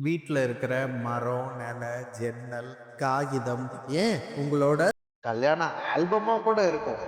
வீட்ல இருக்கிற மரம், நில, ஜன்னல், காகிதம், ஏன் உங்களோட கல்யாண ஆல்பமா கூட இருக்கும்.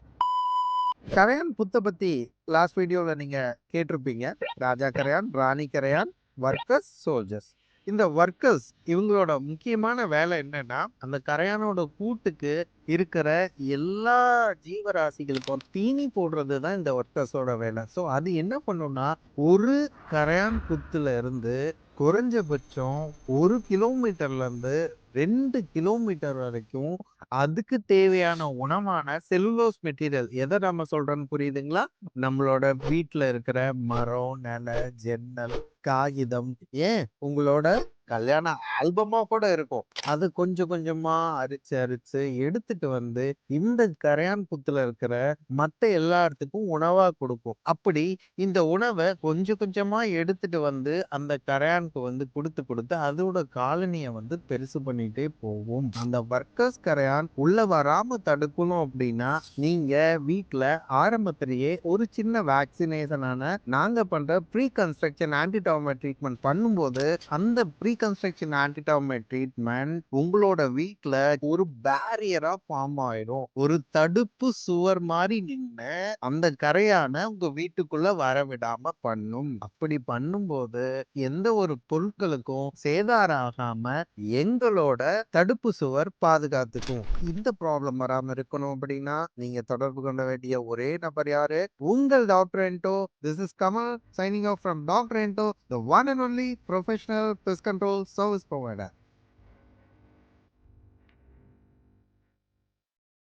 கரையான் புத்த பத்தி லாஸ்ட் வீடியோல நீங்க கேட்டிருப்பீங்க. ராஜா கரையான், ராணி கரையான், வர்க்கர்ஸ், சோல்ஜர்ஸ். இந்த வர்க்கர்ஸ் இவங்களோட முக்கியமான வேலை என்னன்னா, அந்த கரையானோட கூட்டுக்கு இருக்கிற எல்லா ஜீவராசிகளுக்கும் தீனி போடுறது தான் இந்த வர்க்கர்ஸோட வேலை. ஸோ அது என்ன பண்ணும்னா, ஒரு கரையான் புத்துல இருந்து குறைஞ்சபட்சம் 1 கிலோமீட்டர்ல இருந்து 2 கிலோமீட்டர் வரைக்கும் அதுக்கு தேவையான உணவான செல்லுலோஸ் மெட்டீரியல் எதை நம்ம சொல்றோம்னு புரியுதுங்களா? நம்மளோட வீட்ல இருக்கிற மரம், நில, ஜன்னல், காகிதம், ஏன் உங்களோட கல்யாண ஆல்பமா கூட இருக்கும். அது கொஞ்சம் கொஞ்சமா அரிச்சு அரிச்சு எடுத்துட்டு வந்து இந்த கரையான் புத்துல இருக்கிற மத்த எல்லா இடத்துக்கும் உணவா கொடுக்கும். அப்படி இந்த உணவை கொஞ்சம் கொஞ்சமா எடுத்துட்டு வந்து அந்த கரையானுக்கு வந்து கொடுத்து கொடுத்து அதோட காலனியை வந்து பெருசு பண்ணிட்டே போகும். அந்த வர்க்கர்ஸ் கரையான் உள்ள வராம தடுக்கணும் அப்படின்னா நீங்க வீட்ல ஆரம்பத்திலேயே ஒரு சின்ன வேக்சினேஷனான நாங்க பண்ற ப்ரீ கன்ஸ்ட்ரக்ஷன் ஆன்டிடாமர் ட்ரீட்மெண்ட் பண்ணும்போது அந்த ப்ரீ கன்ஸ்ட்ரக்ஷன் ஆன்டிடாமர் ட்ரீட்மெண்ட் உங்களோட வீட்ல ஒரு பேரியரா ஃபார்ம் ஆயிடும். ஒரு தடுப்பு சுவர் மாதிரி நின்று அந்த கரையான உங்க வீட்டுக்குள்ள வர விடாம பண்ணும். அப்படி பண்ணும்போது எந்த ஒரு பொருட்களுக்கும் சேதாரம் ஆகாம எங்களோட தடுப்பு சுவர் பாதுகாத்துக்கும். இந்த ப்ராப்ளம் வராம இருக்கணும் அப்படின்னா நீங்க தொடர்பு கொள்ள வேண்டிய ஒரே நபர் யாரு? உங்கள் doctor endo. This is Kamal signing off from Dr. Ento, the one and only professional pest control service provider.